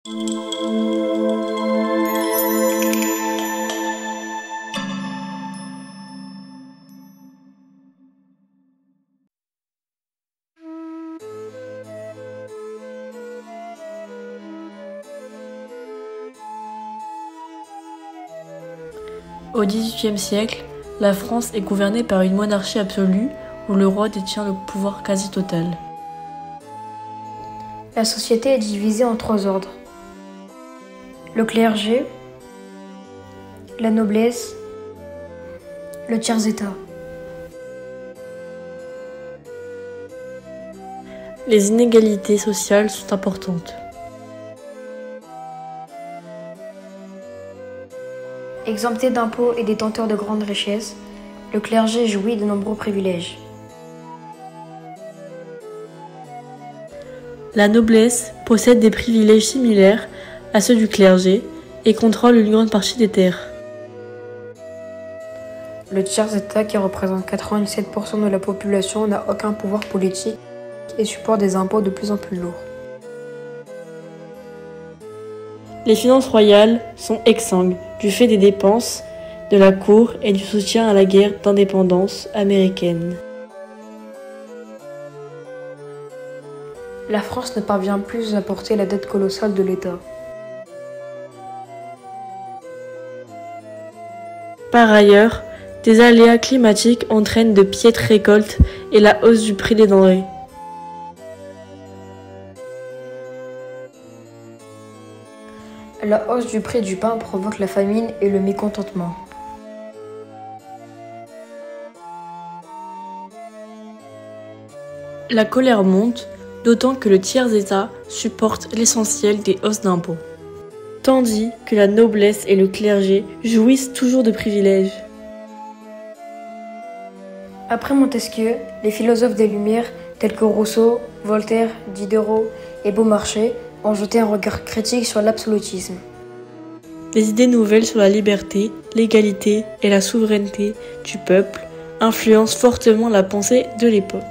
Au XVIIIe siècle, la France est gouvernée par une monarchie absolue où le roi détient le pouvoir quasi total. La société est divisée en 3 ordres. Le clergé, la noblesse, le tiers-état. Les inégalités sociales sont importantes. Exempté d'impôts et détenteur de grandes richesses, le clergé jouit de nombreux privilèges. La noblesse possède des privilèges similaires à ceux du clergé et contrôle une grande partie des terres. Le tiers-état, qui représente 97% de la population, n'a aucun pouvoir politique et supporte des impôts de plus en plus lourds. Les finances royales sont exsangues du fait des dépenses de la cour et du soutien à la guerre d'indépendance américaine. La France ne parvient plus à porter la dette colossale de l'État. Par ailleurs, des aléas climatiques entraînent de piètres récoltes et la hausse du prix des denrées. La hausse du prix du pain provoque la famine et le mécontentement. La colère monte, d'autant que le tiers-état supporte l'essentiel des hausses d'impôts, tandis que la noblesse et le clergé jouissent toujours de privilèges. Après Montesquieu, les philosophes des Lumières, tels que Rousseau, Voltaire, Diderot et Beaumarchais, ont jeté un regard critique sur l'absolutisme. Les idées nouvelles sur la liberté, l'égalité et la souveraineté du peuple influencent fortement la pensée de l'époque.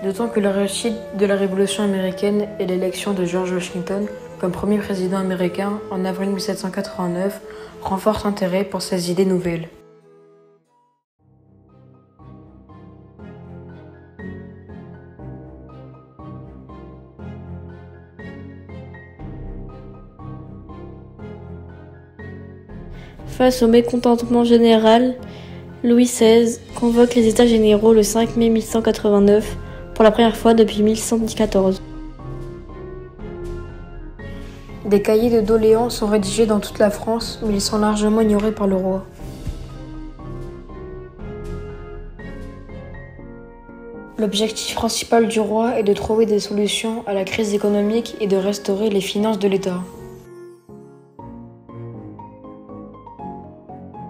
D'autant que la réussite de la Révolution américaine et l'élection de George Washington comme premier président américain en avril 1789 renforce l'intérêt pour ces idées nouvelles. Face au mécontentement général, Louis XVI convoque les États généraux le 5 mai 1189 pour la première fois depuis 1114. Des cahiers de doléances sont rédigés dans toute la France, mais ils sont largement ignorés par le roi. L'objectif principal du roi est de trouver des solutions à la crise économique et de restaurer les finances de l'État.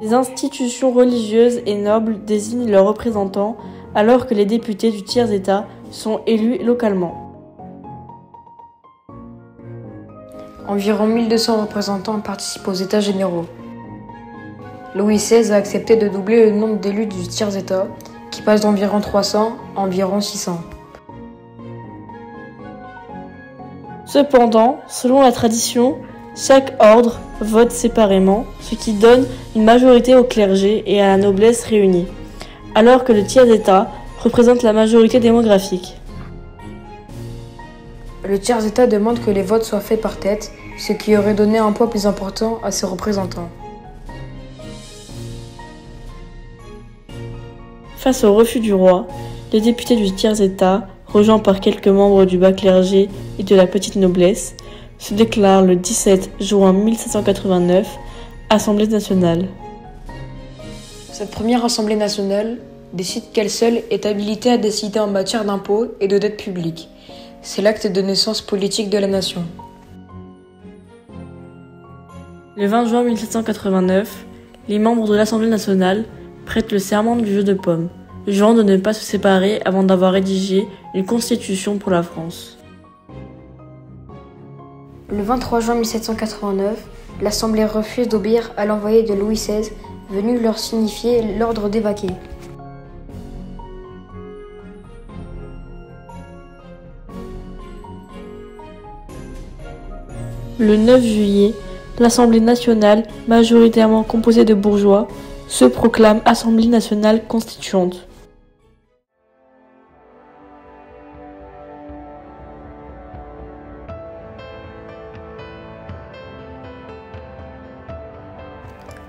Les institutions religieuses et nobles désignent leurs représentants alors que les députés du tiers-état sont élus localement. Environ 1200 représentants participent aux États généraux. Louis XVI a accepté de doubler le nombre d'élus du tiers-état, qui passe d'environ 300 à environ 600. Cependant, selon la tradition, chaque ordre vote séparément, ce qui donne une majorité au clergé et à la noblesse réunie, alors que le tiers-état représente la majorité démographique. Le tiers-état demande que les votes soient faits par tête, ce qui aurait donné un poids plus important à ses représentants. Face au refus du roi, les députés du tiers-état, rejoints par quelques membres du bas clergé et de la petite noblesse, se déclarent le 17 juin 1789 Assemblée nationale. Cette première Assemblée nationale décide qu'elle seule est habilitée à décider en matière d'impôts et de dette publique. C'est l'acte de naissance politique de la nation. Le 20 juin 1789, les membres de l'Assemblée nationale prêtent le serment du jeu de paume, jurant de ne pas se séparer avant d'avoir rédigé une constitution pour la France. Le 23 juin 1789, l'Assemblée refuse d'obéir à l'envoyé de Louis XVI, venu leur signifier l'ordre d'évacuer. Le 9 juillet, l'Assemblée nationale, majoritairement composée de bourgeois, se proclame Assemblée nationale constituante.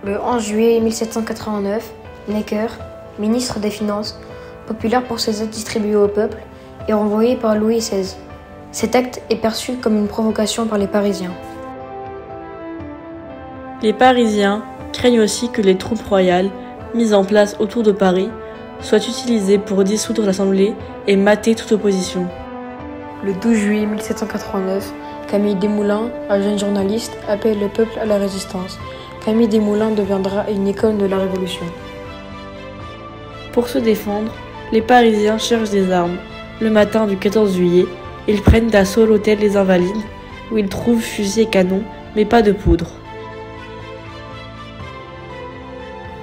Le 11 juillet 1789, Necker, ministre des Finances, populaire pour ses aides distribuées au peuple, est renvoyé par Louis XVI. Cet acte est perçu comme une provocation par les Parisiens. Les Parisiens craignent aussi que les troupes royales, mises en place autour de Paris, soient utilisées pour dissoudre l'Assemblée et mater toute opposition. Le 12 juillet 1789, Camille Desmoulins, un jeune journaliste, appelle le peuple à la résistance. Camille Desmoulins deviendra une icône de la Révolution. Pour se défendre, les Parisiens cherchent des armes. Le matin du 14 juillet, ils prennent d'assaut l'hôtel des Invalides, où ils trouvent fusils et canons, mais pas de poudre.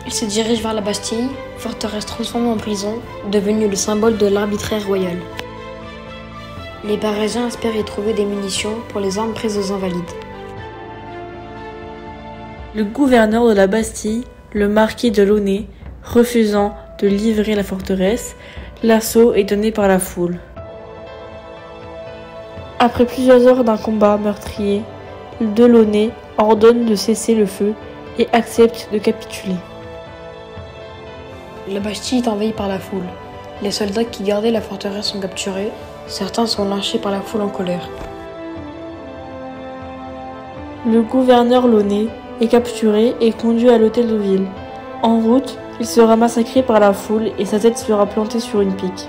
Ils se dirigent vers la Bastille, forteresse transformée en prison, devenue le symbole de l'arbitraire royal. Les Parisiens espèrent y trouver des munitions pour les armes prises aux Invalides. Le gouverneur de la Bastille, le marquis de Launay, refusant de livrer la forteresse, l'assaut est donné par la foule. Après plusieurs heures d'un combat meurtrier, Delaunay ordonne de cesser le feu et accepte de capituler. La Bastille est envahie par la foule. Les soldats qui gardaient la forteresse sont capturés, certains sont lynchés par la foule en colère. Le gouverneur Launay est capturé et conduit à l'hôtel de ville. En route, il sera massacré par la foule et sa tête sera plantée sur une pique.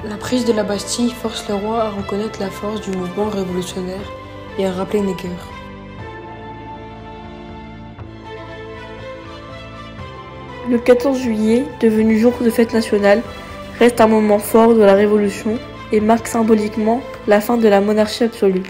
La prise de la Bastille force le roi à reconnaître la force du mouvement révolutionnaire et à rappeler Necker. Le 14 juillet, devenu jour de fête nationale, reste un moment fort de la Révolution et marque symboliquement la fin de la monarchie absolue.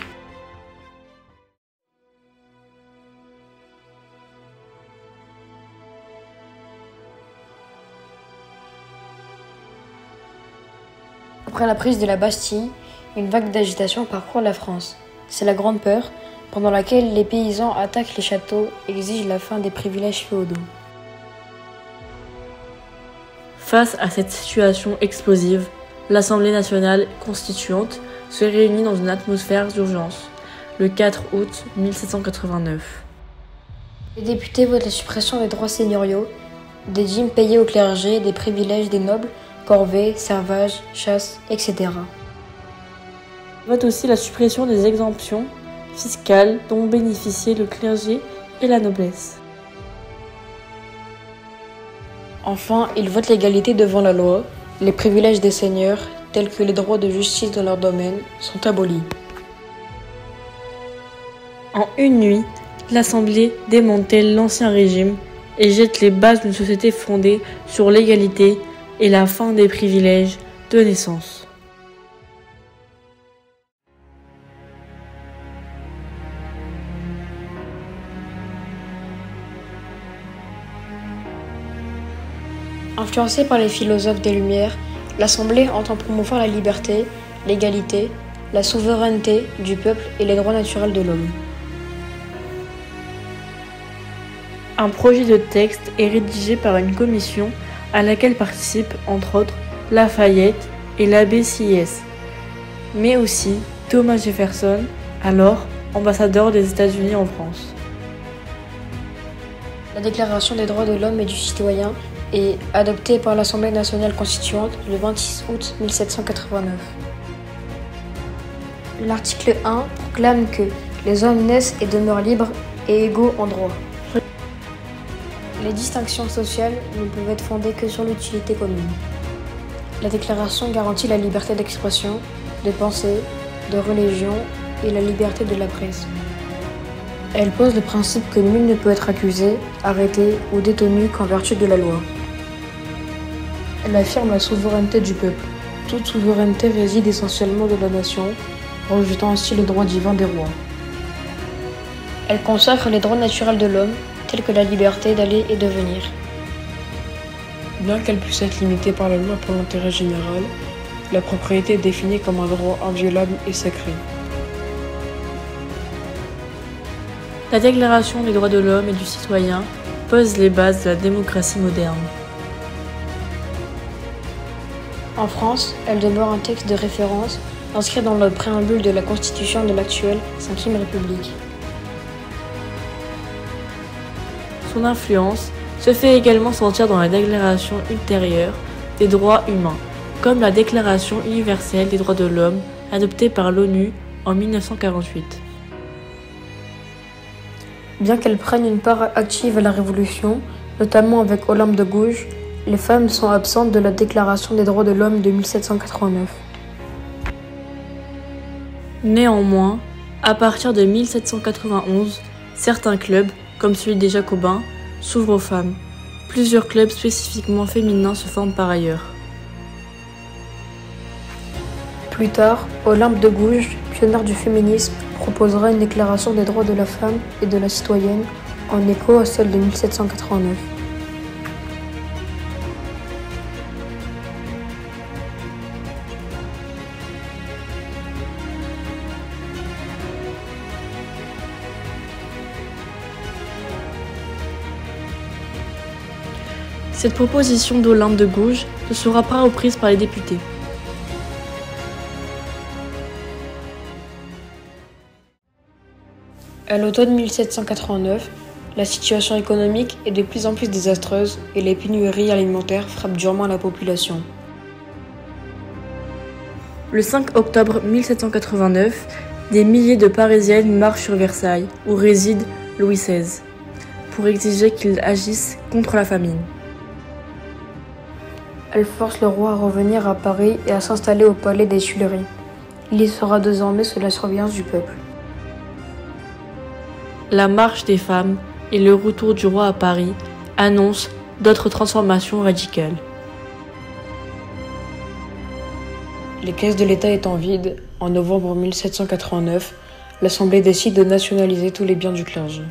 Après la prise de la Bastille, une vague d'agitation parcourt la France. C'est la Grande Peur, pendant laquelle les paysans attaquent les châteaux et exigent la fin des privilèges féodaux. Face à cette situation explosive, l'Assemblée nationale constituante se réunit dans une atmosphère d'urgence, le 4 août 1789. Les députés votent la suppression des droits seigneuriaux, des dîmes payées au clergé, des privilèges des nobles, corvées, servages, chasse, etc. Ils votent aussi la suppression des exemptions fiscales dont bénéficiaient le clergé et la noblesse. Enfin, ils votent l'égalité devant la loi. Les privilèges des seigneurs, tels que les droits de justice dans leur domaine, sont abolis. En une nuit, l'Assemblée démantèle l'ancien régime et jette les bases d'une société fondée sur l'égalité et la fin des privilèges de naissance. Influencée par les philosophes des Lumières, l'Assemblée entend promouvoir la liberté, l'égalité, la souveraineté du peuple et les droits naturels de l'homme. Un projet de texte est rédigé par une commission à laquelle participent, entre autres, Lafayette et l'abbé Sieyès, mais aussi Thomas Jefferson, alors ambassadeur des États-Unis en France. La Déclaration des droits de l'homme et du citoyen est adoptée par l'Assemblée nationale constituante le 26 août 1789. L'article 1 proclame que les hommes naissent et demeurent libres et égaux en droit. Les distinctions sociales ne peuvent être fondées que sur l'utilité commune. La déclaration garantit la liberté d'expression, de pensée, de religion et la liberté de la presse. Elle pose le principe que nul ne peut être accusé, arrêté ou détenu qu'en vertu de la loi. Elle affirme la souveraineté du peuple. Toute souveraineté réside essentiellement de la nation, rejetant ainsi le droit divin des rois. Elle consacre les droits naturels de l'homme, telles que la liberté d'aller et de venir. Bien qu'elle puisse être limitée par la loi pour l'intérêt général, la propriété est définie comme un droit inviolable et sacré. La Déclaration des droits de l'homme et du citoyen pose les bases de la démocratie moderne. En France, elle demeure un texte de référence inscrit dans le préambule de la Constitution de l'actuelle Ve République. Son influence se fait également sentir dans la déclaration ultérieure des droits humains, comme la Déclaration universelle des droits de l'homme adoptée par l'ONU en 1948. Bien qu'elles prennent une part active à la Révolution, notamment avec Olympe de Gouges, les femmes sont absentes de la Déclaration des droits de l'homme de 1789. Néanmoins, à partir de 1791, certains clubs, comme celui des Jacobins, s'ouvrent aux femmes. Plusieurs clubs spécifiquement féminins se forment par ailleurs. Plus tard, Olympe de Gouges, pionnière du féminisme, proposera une déclaration des droits de la femme et de la citoyenne en écho à celle de 1789. Cette proposition d'Olympe de Gouges ne sera pas reprise par les députés. À l'automne 1789, la situation économique est de plus en plus désastreuse et les pénuries alimentaires frappent durement la population. Le 5 octobre 1789, des milliers de Parisiennes marchent sur Versailles, où réside Louis XVI, pour exiger qu'il agisse contre la famine. Elle force le roi à revenir à Paris et à s'installer au palais des Tuileries. Il y sera désormais sous la surveillance du peuple. La marche des femmes et le retour du roi à Paris annoncent d'autres transformations radicales. Les caisses de l'État étant vides, en novembre 1789, l'Assemblée décide de nationaliser tous les biens du clergé.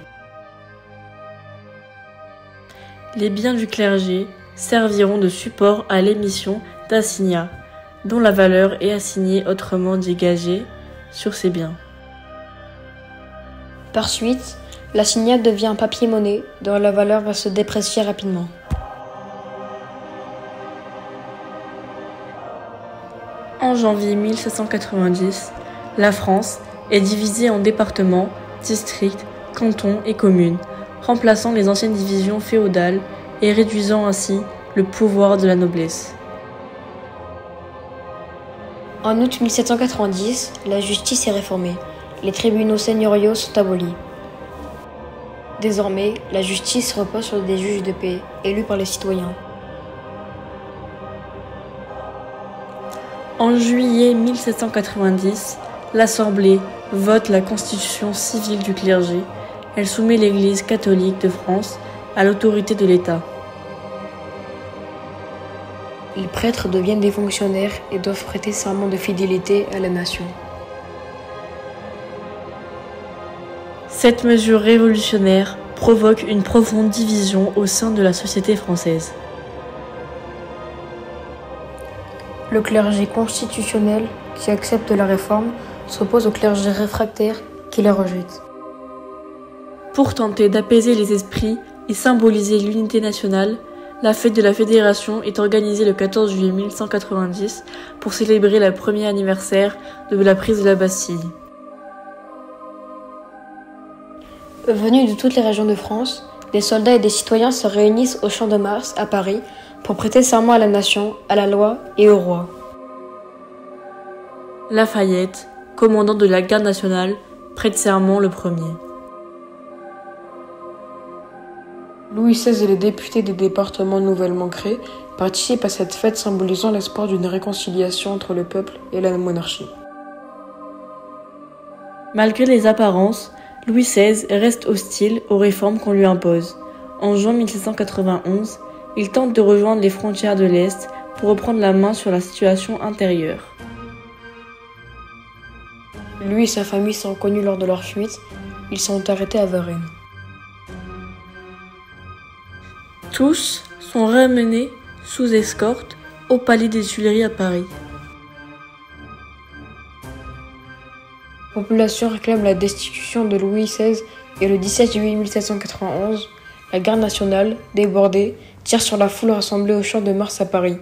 Les biens du clergé serviront de support à l'émission d'assignats, dont la valeur est assignée autrement dégagée sur ces biens. Par suite, l'assignat devient papier-monnaie dont la valeur va se déprécier rapidement. En janvier 1790, la France est divisée en départements, districts, cantons et communes, remplaçant les anciennes divisions féodales et réduisant ainsi le pouvoir de la noblesse. En août 1790, la justice est réformée. Les tribunaux seigneuriaux sont abolis. Désormais, la justice repose sur des juges de paix, élus par les citoyens. En juillet 1790, l'Assemblée vote la constitution civile du clergé. Elle soumet l'Église catholique de France à l'autorité de l'État. Les prêtres deviennent des fonctionnaires et doivent prêter serment de fidélité à la nation. Cette mesure révolutionnaire provoque une profonde division au sein de la société française. Le clergé constitutionnel, qui accepte la réforme, s'oppose au clergé réfractaire, qui la rejette. Pour tenter d'apaiser les esprits et symboliser l'unité nationale, la fête de la Fédération est organisée le 14 juillet 1190 pour célébrer le premier anniversaire de la prise de la Bastille. Venus de toutes les régions de France, des soldats et des citoyens se réunissent au Champ de Mars, à Paris, pour prêter serment à la nation, à la loi et au roi. Lafayette, commandant de la garde nationale, prête serment le premier. Louis XVI et les députés des départements nouvellement créés participent à cette fête symbolisant l'espoir d'une réconciliation entre le peuple et la monarchie. Malgré les apparences, Louis XVI reste hostile aux réformes qu'on lui impose. En juin 1791, il tente de rejoindre les frontières de l'Est pour reprendre la main sur la situation intérieure. Lui et sa famille sont connus lors de leur fuite. Ils sont arrêtés à Varennes. Tous sont ramenés sous escorte au palais des Tuileries à Paris. La population réclame la destitution de Louis XVI et le 17 juillet 1791, la garde nationale, débordée, tire sur la foule rassemblée au Champ de Mars à Paris.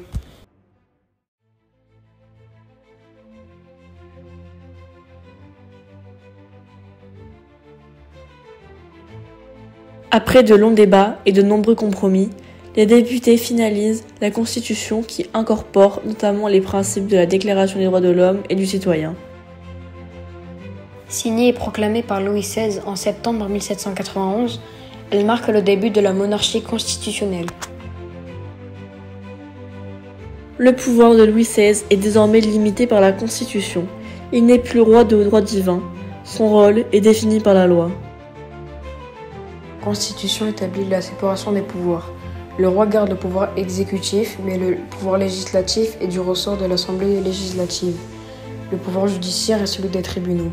Après de longs débats et de nombreux compromis, les députés finalisent la Constitution qui incorpore notamment les principes de la Déclaration des droits de l'homme et du citoyen. Signée et proclamée par Louis XVI en septembre 1791, elle marque le début de la monarchie constitutionnelle. Le pouvoir de Louis XVI est désormais limité par la Constitution. Il n'est plus roi de droit divin. Son rôle est défini par la loi. La Constitution établit la séparation des pouvoirs. Le roi garde le pouvoir exécutif, mais le pouvoir législatif est du ressort de l'Assemblée législative. Le pouvoir judiciaire est celui des tribunaux.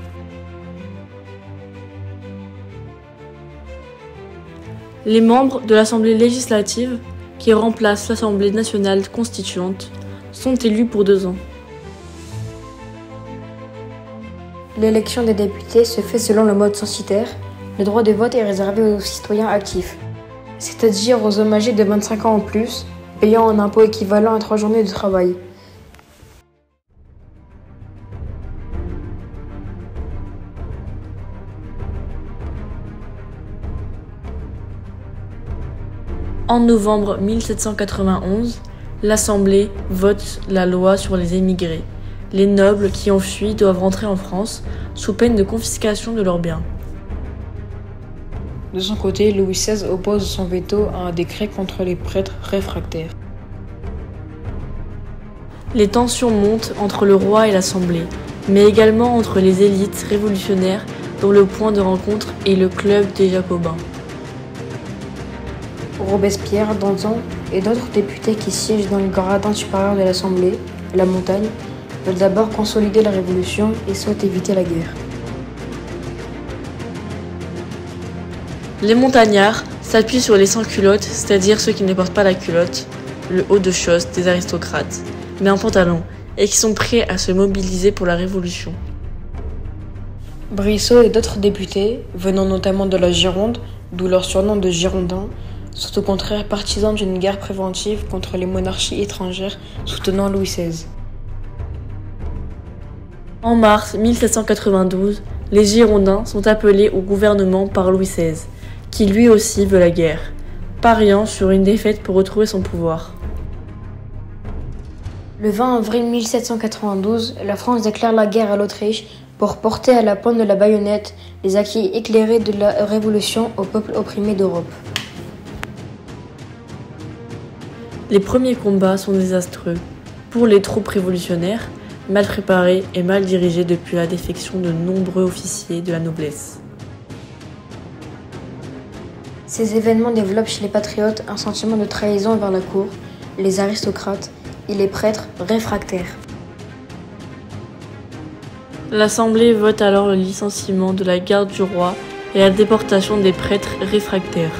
Les membres de l'Assemblée législative, qui remplacent l'Assemblée nationale constituante, sont élus pour 2 ans. L'élection des députés se fait selon le mode censitaire. Le droit de vote est réservé aux citoyens actifs, c'est-à-dire aux hommes âgés de 25 ans en plus, payant un impôt équivalent à 3 journées de travail. En novembre 1791, l'Assemblée vote la loi sur les émigrés. Les nobles qui ont fui doivent rentrer en France sous peine de confiscation de leurs biens. De son côté, Louis XVI oppose son veto à un décret contre les prêtres réfractaires. Les tensions montent entre le roi et l'Assemblée, mais également entre les élites révolutionnaires dont le point de rencontre est le club des Jacobins. Robespierre, Danton et d'autres députés qui siègent dans le gradin supérieur de l'Assemblée, la montagne, veulent d'abord consolider la révolution et souhaitent éviter la guerre. Les montagnards s'appuient sur les sans-culottes, c'est-à-dire ceux qui ne portent pas la culotte, le haut de chausses des aristocrates, mais un pantalon, et qui sont prêts à se mobiliser pour la révolution. Brissot et d'autres députés, venant notamment de la Gironde, d'où leur surnom de Girondins, sont au contraire partisans d'une guerre préventive contre les monarchies étrangères soutenant Louis XVI. En mars 1792, les Girondins sont appelés au gouvernement par Louis XVI, qui lui aussi veut la guerre, pariant sur une défaite pour retrouver son pouvoir. Le 20 avril 1792, la France déclare la guerre à l'Autriche pour porter à la pointe de la baïonnette les acquis éclairés de la Révolution au peuple opprimé d'Europe. Les premiers combats sont désastreux pour les troupes révolutionnaires, mal préparées et mal dirigées depuis la défection de nombreux officiers de la noblesse. Ces événements développent chez les patriotes un sentiment de trahison envers la cour, les aristocrates et les prêtres réfractaires. L'Assemblée vote alors le licenciement de la garde du roi et la déportation des prêtres réfractaires.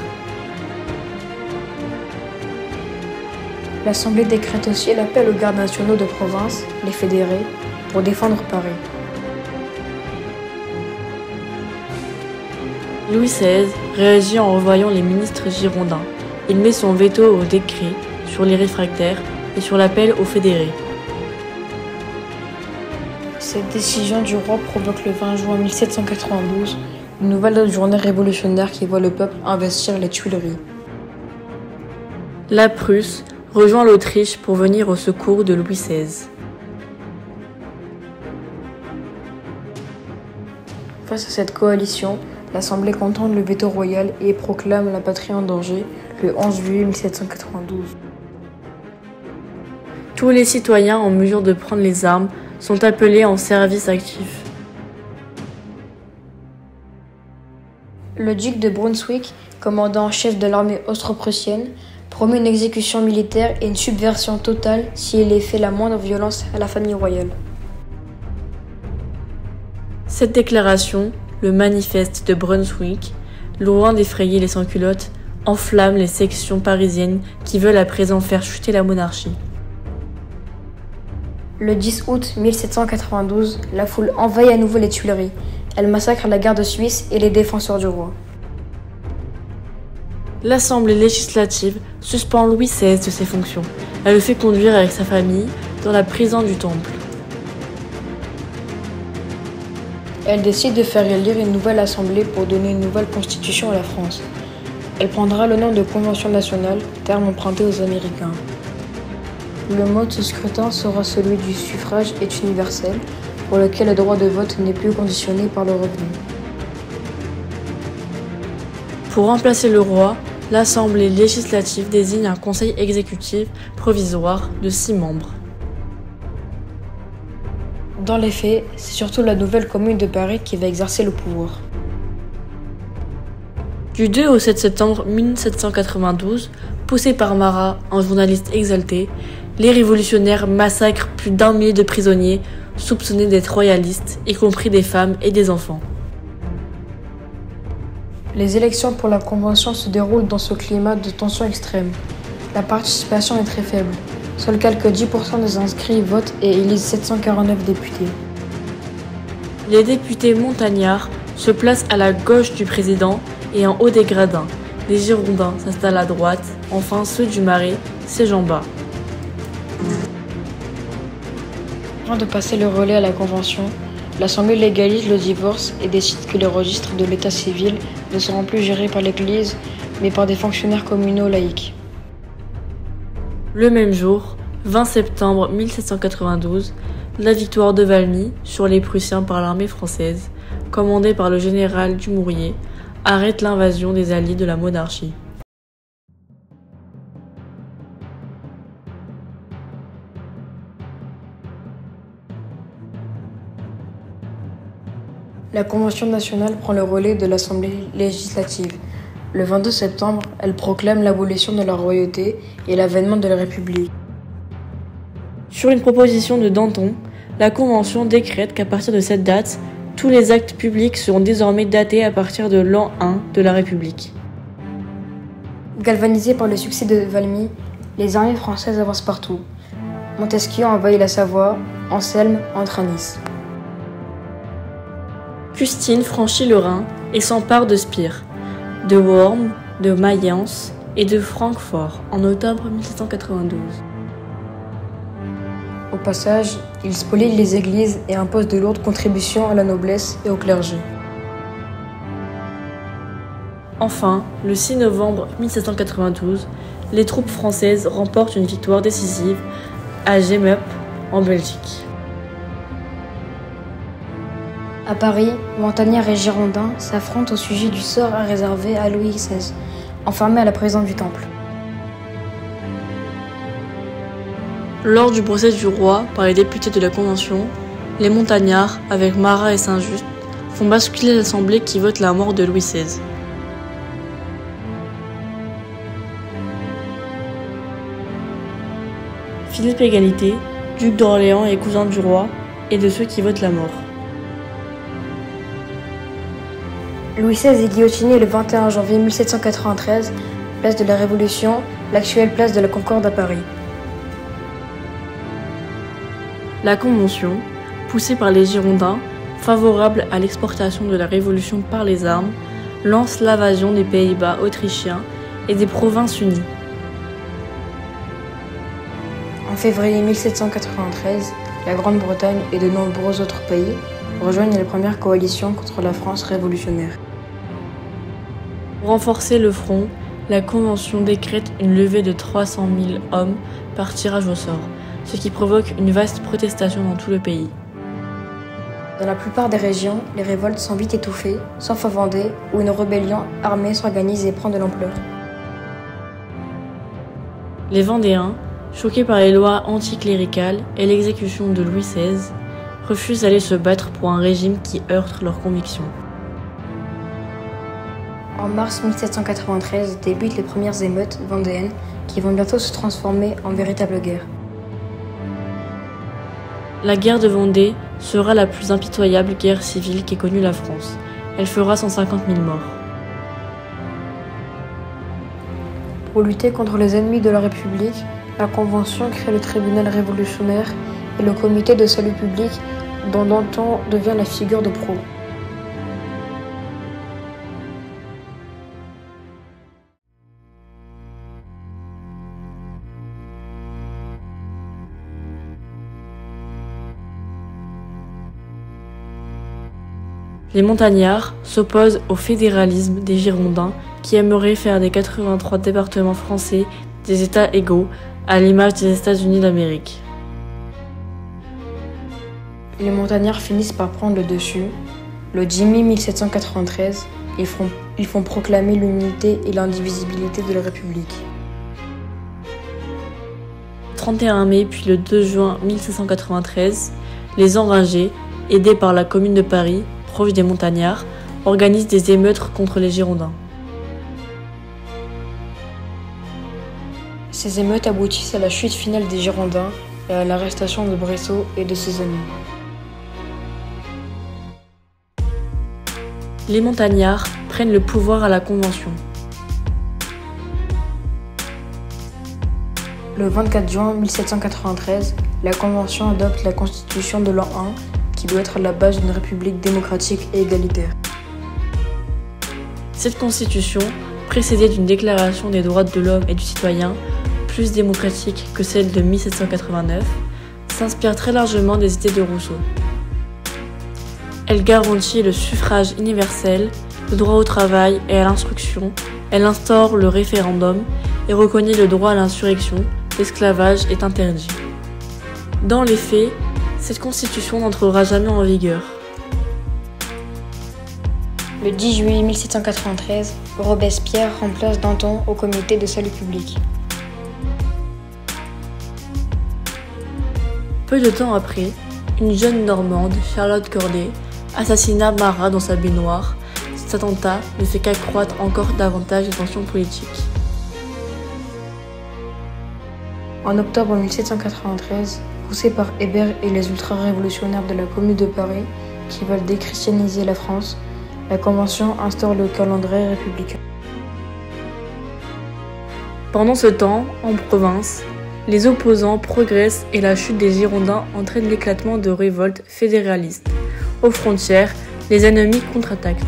L'Assemblée décrète aussi l'appel aux gardes nationaux de province, les fédérés, pour défendre Paris. Louis XVI réagit en revoyant les ministres girondins. Il met son veto au décret sur les réfractaires et sur l'appel aux fédérés. Cette décision du roi provoque le 20 juin 1792 une nouvelle journée révolutionnaire qui voit le peuple investir les Tuileries. La Prusse rejoint l'Autriche pour venir au secours de Louis XVI. Face à cette coalition, l'Assemblée contourne le veto royal et proclame la patrie en danger le 11 juillet 1792. Tous les citoyens en mesure de prendre les armes sont appelés en service actif. Le duc de Brunswick, commandant en chef de l'armée austro-prussienne, promet une exécution militaire et une subversion totale s'il est fait la moindre violence à la famille royale. Cette déclaration, le manifeste de Brunswick, loin d'effrayer les sans-culottes, enflamme les sections parisiennes qui veulent à présent faire chuter la monarchie. Le 10 août 1792, la foule envahit à nouveau les Tuileries. Elle massacre la garde suisse et les défenseurs du roi. L'Assemblée législative suspend Louis XVI de ses fonctions. Elle le fait conduire avec sa famille dans la prison du Temple. Elle décide de faire élire une nouvelle assemblée pour donner une nouvelle constitution à la France. Elle prendra le nom de Convention nationale, terme emprunté aux Américains. Le mode de ce scrutin sera celui du suffrage est universel, pour lequel le droit de vote n'est plus conditionné par le revenu. Pour remplacer le roi, l'Assemblée législative désigne un conseil exécutif provisoire de 6 membres. Dans les faits, c'est surtout la nouvelle commune de Paris qui va exercer le pouvoir. Du 2 au 7 septembre 1792, poussés par Marat, un journaliste exalté, les révolutionnaires massacrent plus d'1 millier de prisonniers soupçonnés d'être royalistes, y compris des femmes et des enfants. Les élections pour la Convention se déroulent dans ce climat de tension extrême. La participation est très faible. Seuls quelques 10% des inscrits votent et élisent 749 députés. Les députés montagnards se placent à la gauche du président et en haut des gradins. Les Girondins s'installent à droite, enfin ceux du Marais siègent en bas. Avant de passer le relais à la Convention, l'Assemblée légalise le divorce et décide que les registres de l'état civil ne seront plus gérés par l'Église, mais par des fonctionnaires communaux laïcs. Le même jour, 20 septembre 1792, la victoire de Valmy sur les Prussiens par l'armée française, commandée par le général Dumouriez, arrête l'invasion des alliés de la monarchie. La Convention nationale prend le relais de l'Assemblée législative. Le 22 septembre, elle proclame l'abolition de la royauté et l'avènement de la République. Sur une proposition de Danton, la Convention décrète qu'à partir de cette date, tous les actes publics seront désormais datés à partir de l'an 1 de la République. Galvanisés par le succès de Valmy, les armées françaises avancent partout. Montesquieu envahit la Savoie, Anselme entre à Nice. Custine franchit le Rhin et s'empare de Spire, de Worms, de Mayence et de Francfort en octobre 1792. Au passage, il spolie les églises et impose de lourdes contributions à la noblesse et au clergé. Enfin, le 6 novembre 1792, les troupes françaises remportent une victoire décisive à Jemmepes, en Belgique. À Paris, montagnards et girondins s'affrontent au sujet du sort à réserver à Louis XVI, enfermé à la prison du Temple. Lors du procès du roi par les députés de la Convention, les montagnards, avec Marat et Saint-Just, font basculer l'Assemblée qui vote la mort de Louis XVI. Philippe Égalité, duc d'Orléans et cousin du roi, est de ceux qui votent la mort. Louis XVI est guillotiné le 21 janvier 1793, place de la Révolution, l'actuelle place de la Concorde à Paris. La Convention, poussée par les Girondins, favorable à l'exportation de la Révolution par les armes, lance l'invasion des Pays-Bas autrichiens et des Provinces unies. En février 1793, la Grande-Bretagne et de nombreux autres pays rejoignent la première coalition contre la France révolutionnaire. Pour renforcer le front, la Convention décrète une levée de 300 000 hommes par tirage au sort, ce qui provoque une vaste protestation dans tout le pays. Dans la plupart des régions, les révoltes sont vite étouffées, sauf à Vendée, où une rébellion armée s'organise et prend de l'ampleur. Les Vendéens, choqués par les lois anticléricales et l'exécution de Louis XVI, refusent d'aller se battre pour un régime qui heurte leurs convictions. En mars 1793 débutent les premières émeutes vendéennes qui vont bientôt se transformer en véritable guerre. La guerre de Vendée sera la plus impitoyable guerre civile qu'ait connue la France. Elle fera 150 000 morts. Pour lutter contre les ennemis de la République, la Convention crée le tribunal révolutionnaire et le comité de salut public dont Danton devient la figure de proue. Les montagnards s'opposent au fédéralisme des Girondins qui aimeraient faire des 83 départements français des États égaux, à l'image des États-Unis d'Amérique. Les montagnards finissent par prendre le dessus. Le 10 mai 1793, ils font proclamer l'unité et l'indivisibilité de la République. Le 31 mai puis le 2 juin 1793, les enragés, aidés par la Commune de Paris, proche des montagnards, organisent des émeutes contre les Girondins. Ces émeutes aboutissent à la chute finale des Girondins et à l'arrestation de Brissot et de ses amis. Les montagnards prennent le pouvoir à la Convention. Le 24 juin 1793, la Convention adopte la Constitution de l'an 1 qui doit être la base d'une république démocratique et égalitaire. Cette constitution, précédée d'une déclaration des droits de l'homme et du citoyen, plus démocratique que celle de 1789, s'inspire très largement des idées de Rousseau. Elle garantit le suffrage universel, le droit au travail et à l'instruction, elle instaure le référendum et reconnaît le droit à l'insurrection, l'esclavage est interdit. Dans les faits, cette constitution n'entrera jamais en vigueur. Le 10 juillet 1793, Robespierre remplace Danton au comité de salut public. Peu de temps après, une jeune Normande, Charlotte Corday, assassina Marat dans sa baignoire. Cet attentat ne fait qu'accroître encore davantage les tensions politiques. En octobre 1793, poussés par Hébert et les ultra-révolutionnaires de la Commune de Paris qui veulent déchristianiser la France, la Convention instaure le calendrier républicain. Pendant ce temps, en province, les opposants progressent et la chute des Girondins entraîne l'éclatement de révoltes fédéralistes. Aux frontières, les ennemis contre-attaquent.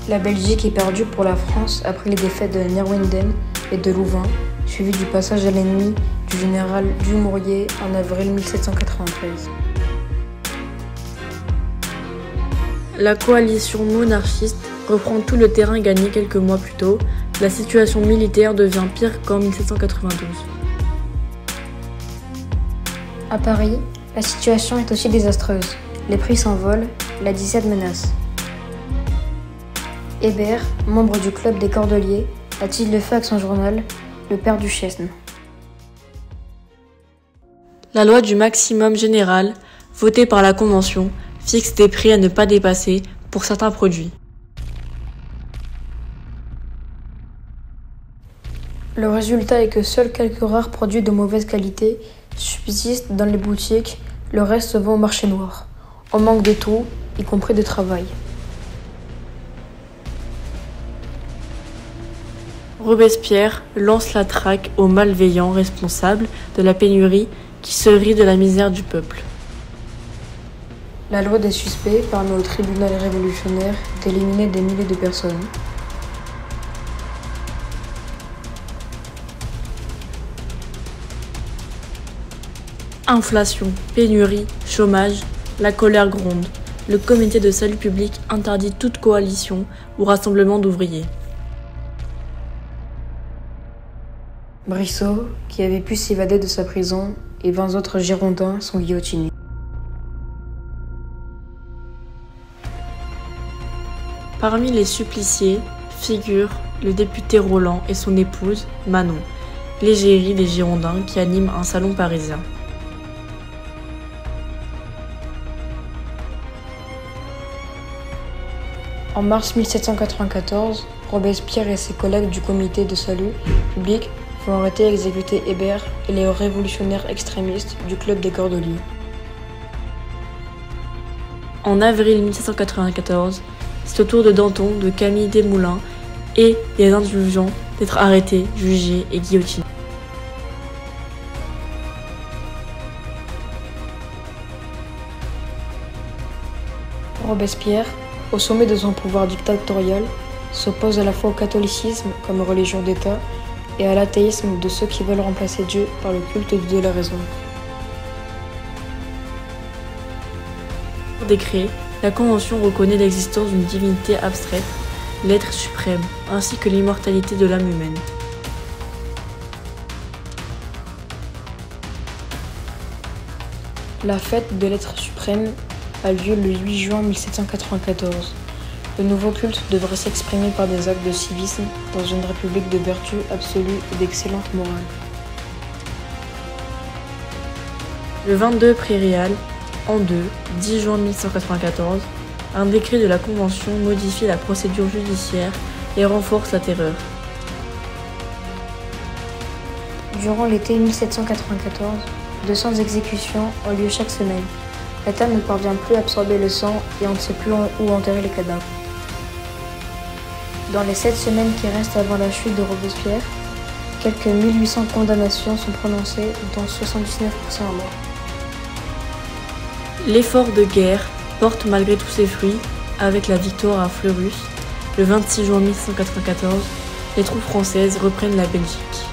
La Belgique est perdue pour la France après les défaites de Neerwinden et de Louvain, suivi du passage à l'ennemi du général Dumouriez en avril 1793. La coalition monarchiste reprend tout le terrain gagné quelques mois plus tôt. La situation militaire devient pire qu'en 1792. À Paris, la situation est aussi désastreuse. Les prix s'envolent, la disette menace. Hébert, membre du club des Cordeliers, a-t-il le fait avec son journal, le père du Chesne. La loi du maximum général, votée par la Convention, fixe des prix à ne pas dépasser pour certains produits. Le résultat est que seuls quelques rares produits de mauvaise qualité subsistent dans les boutiques, le reste se vend au marché noir. On manque de tout, y compris de travail. Robespierre lance la traque aux malveillants responsables de la pénurie qui se rit de la misère du peuple. La loi des suspects permet au tribunal révolutionnaire d'éliminer des milliers de personnes. Inflation, pénurie, chômage, la colère gronde. Le comité de salut public interdit toute coalition ou rassemblement d'ouvriers. Brissot, qui avait pu s'évader de sa prison, et 20 autres Girondins sont guillotinés. Parmi les suppliciés figurent le député Roland et son épouse, Manon, l'égérie des Girondins qui anime un salon parisien. En mars 1794, Robespierre et ses collègues du comité de salut public font arrêter et exécuter Hébert et les révolutionnaires extrémistes du club des Cordeliers. En avril 1794, C'est au tour de Danton, de Camille Desmoulins et des indulgents d'être arrêtés, jugés et guillotinés. Robespierre, au sommet de son pouvoir dictatorial, s'oppose à la fois au catholicisme comme religion d'État et à l'athéisme de ceux qui veulent remplacer Dieu par le culte de la raison. Par décret, la Convention reconnaît l'existence d'une divinité abstraite, l'être suprême, ainsi que l'immortalité de l'âme humaine. La fête de l'être suprême a lieu le 8 juin 1794. Le nouveau culte devrait s'exprimer par des actes de civisme dans une république de vertu absolue et d'excellente morale. Le 22 prairial, en 10 juin 1194, un décret de la Convention modifie la procédure judiciaire et renforce la terreur. Durant l'été 1794, 200 exécutions ont lieu chaque semaine. L'État ne parvient plus à absorber le sang et on ne sait plus où enterrer les cadavres. Dans les 7 semaines qui restent avant la chute de Robespierre, quelques 1800 condamnations sont prononcées, dont 79% à mort. L'effort de guerre porte malgré tous ses fruits, avec la victoire à Fleurus. Le 26 juin 1794, les troupes françaises reprennent la Belgique.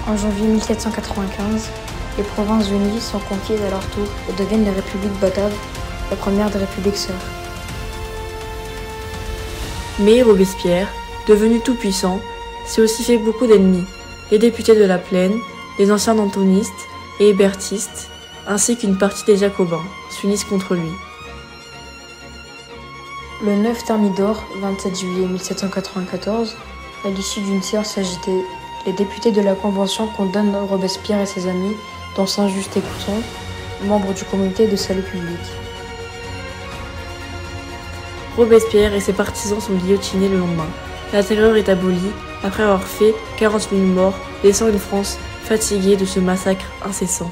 En janvier 1795, les Provinces-Unies sont conquises à leur tour et deviennent la République batave, la première des républiques sœurs. Mais Robespierre, devenu tout-puissant, s'est aussi fait beaucoup d'ennemis. Les députés de la Plaine, les anciens dantonistes et hébertistes, ainsi qu'une partie des Jacobins, s'unissent contre lui. Le 9 Thermidor, 27 juillet 1794, à l'issue d'une séance agitée, les députés de la Convention condamnent Robespierre et ses amis, dont Saint-Just et Couthon, membres du comité de salut public. Robespierre et ses partisans sont guillotinés le lendemain. La terreur est abolie après avoir fait 40 000 morts, laissant une France fatiguée de ce massacre incessant.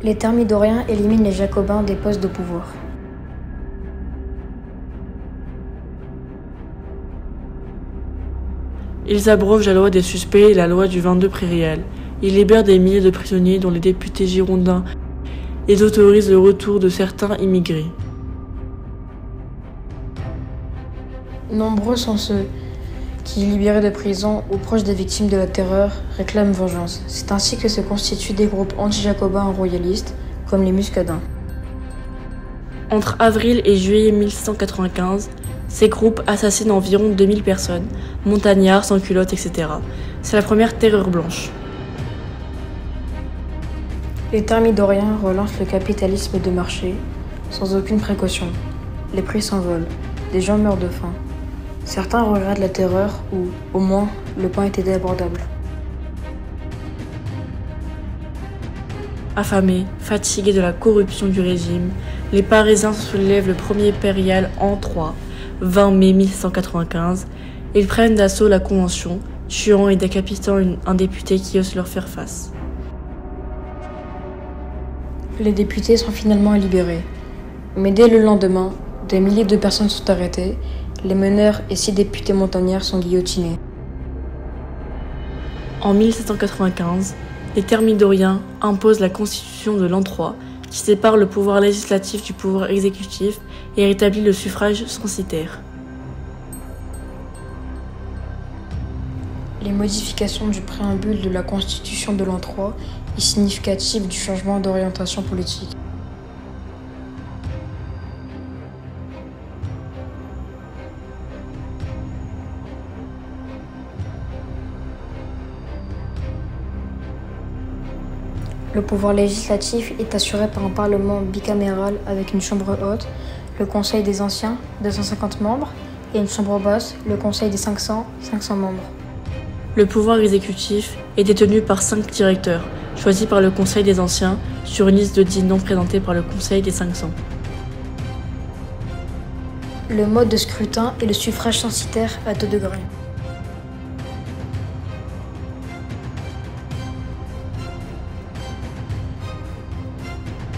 Les Thermidoriens éliminent les Jacobins des postes de pouvoir. Ils abrogent la loi des suspects et la loi du 22 prairial. Ils libèrent des milliers de prisonniers dont les députés girondins et autorisent le retour de certains immigrés. Nombreux sont ceux qui, libérés de prison ou proches des victimes de la terreur, réclament vengeance. C'est ainsi que se constituent des groupes anti-jacobins royalistes, comme les Muscadins. Entre avril et juillet 1795, ces groupes assassinent environ 2000 personnes, montagnards, sans-culottes, etc. C'est la première terreur blanche. Les Thermidoriens relancent le capitalisme de marché, sans aucune précaution. Les prix s'envolent, des gens meurent de faim. Certains regrettent la terreur ou, au moins, le pain était abordable. Affamés, fatigués de la corruption du régime, les Parisiens soulèvent le premier prairial en 20 mai 1795. Ils prennent d'assaut la Convention, tuant et décapitant un député qui ose leur faire face. Les députés sont finalement libérés. Mais dès le lendemain, des milliers de personnes sont arrêtées. Les meneurs et 6 députés montagnards sont guillotinés. En 1795, les Thermidoriens imposent la constitution de l'an 3, qui sépare le pouvoir législatif du pouvoir exécutif et rétablit le suffrage censitaire. Les modifications du préambule de la Constitution de l'an 3 est significative du changement d'orientation politique. Le pouvoir législatif est assuré par un parlement bicaméral avec une chambre haute, le Conseil des Anciens, 250 membres, et une chambre basse, le Conseil des 500 membres. Le pouvoir exécutif est détenu par 5 directeurs, choisis par le Conseil des Anciens, sur une liste de 10 noms présentés par le Conseil des 500. Le mode de scrutin est le suffrage censitaire à 2 degrés.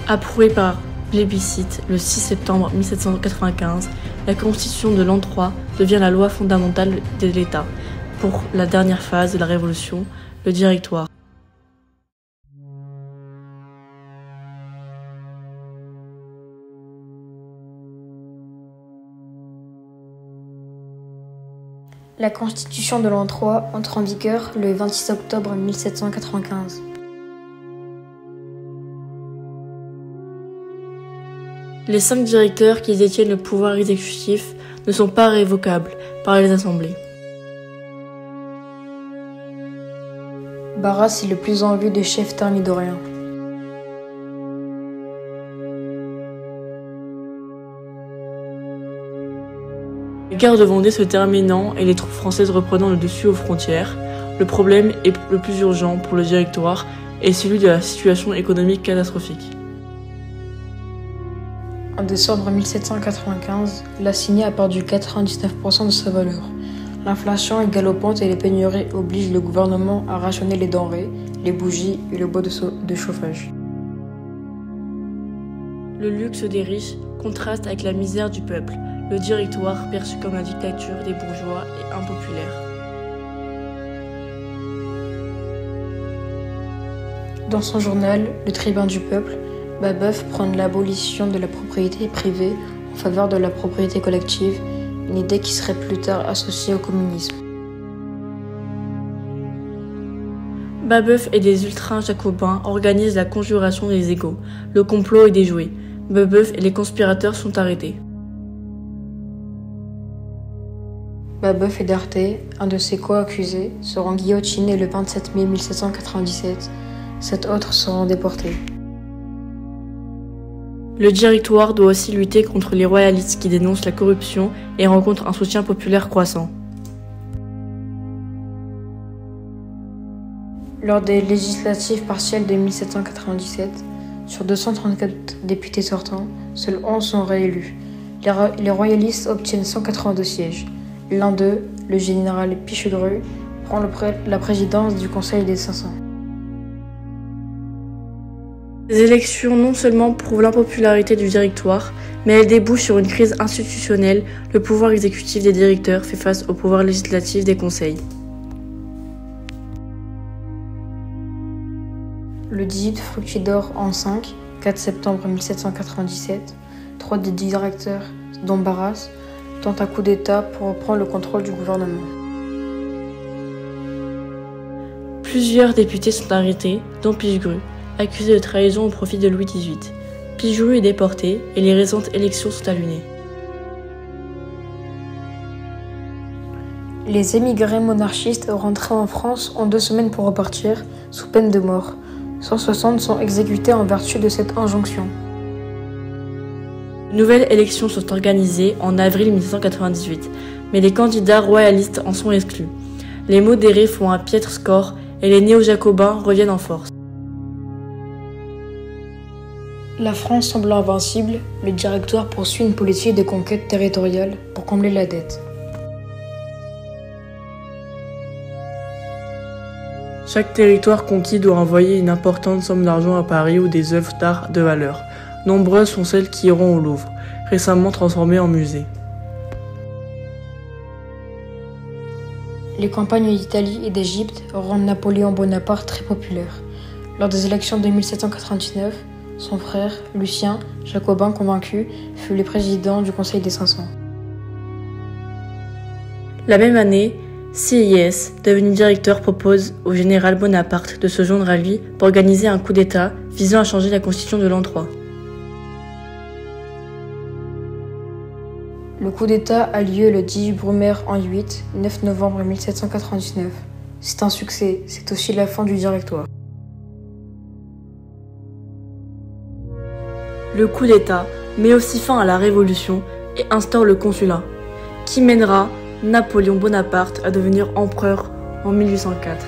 Approuvée par plébiscite le 6 septembre 1795, la Constitution de l'an 3 devient la loi fondamentale de l'État. Pour la dernière phase de la Révolution, le Directoire. La Constitution de l'an 3 entre en vigueur le 26 octobre 1795. Les 5 directeurs qui détiennent le pouvoir exécutif ne sont pas révocables par les assemblées. Barras est le plus en vue des chefs thermidoriens. La guerre de Vendée se terminant et les troupes françaises reprenant le dessus aux frontières, le problème est le plus urgent pour le Directoire est celui de la situation économique catastrophique. En décembre 1795, l'assignat a perdu 99% de sa valeur. L'inflation est galopante et les pénuries obligent le gouvernement à rationner les denrées, les bougies et le bois de chauffage. Le luxe des riches contraste avec la misère du peuple, le Directoire perçu comme la dictature des bourgeois est impopulaire. Dans son journal, Le Tribun du peuple, Babeuf prône l'abolition de la propriété privée en faveur de la propriété collective, une idée qui serait plus tard associée au communisme. Babeuf et des ultra-jacobins organisent la conjuration des égaux. Le complot est déjoué. Babeuf et les conspirateurs sont arrêtés. Babeuf et Darté, un de ses co-accusés, seront guillotinés le 27 mai 1797. 7 autres seront déportés. Le Directoire doit aussi lutter contre les royalistes qui dénoncent la corruption et rencontrent un soutien populaire croissant. Lors des législatives partielles de 1797, sur 234 députés sortants, seuls 11 sont réélus. Les royalistes obtiennent 182 sièges. L'un d'eux, le général Pichegru, prend la présidence du Conseil des 500. Ces élections non seulement prouvent l'impopularité du Directoire, mais elles débouchent sur une crise institutionnelle. Le pouvoir exécutif des directeurs fait face au pouvoir législatif des conseils. Le 18 Fructidor en 5, 4 septembre 1797, 3 des directeurs, dont Barras, tentent un coup d'État pour reprendre le contrôle du gouvernement. Plusieurs députés sont arrêtés, dont Pichegru, accusé de trahison au profit de Louis XVIII. Pichegru est déporté et les récentes élections sont annulées. Les émigrés monarchistes rentrés en France ont 2 semaines pour repartir, sous peine de mort. 160 sont exécutés en vertu de cette injonction. De nouvelles élections sont organisées en avril 1798, mais les candidats royalistes en sont exclus. Les modérés font un piètre score et les néo-jacobins reviennent en force. La France semblant invincible, le Directoire poursuit une politique de conquête territoriale pour combler la dette. Chaque territoire conquis doit envoyer une importante somme d'argent à Paris ou des œuvres d'art de valeur. Nombreuses sont celles qui iront au Louvre, récemment transformées en musée. Les campagnes d'Italie et d'Égypte rendent Napoléon Bonaparte très populaire. Lors des élections de 1799, son frère, Lucien, jacobin convaincu, fut le président du Conseil des 500. La même année, CIS, devenu directeur, propose au général Bonaparte de se joindre à lui pour organiser un coup d'État visant à changer la constitution de l'an 3. Le coup d'État a lieu le 18 Brumaire en 8, 9 novembre 1799. C'est un succès, c'est aussi la fin du Directoire. Le coup d'État met aussi fin à la Révolution et instaure le consulat, qui mènera Napoléon Bonaparte à devenir empereur en 1804.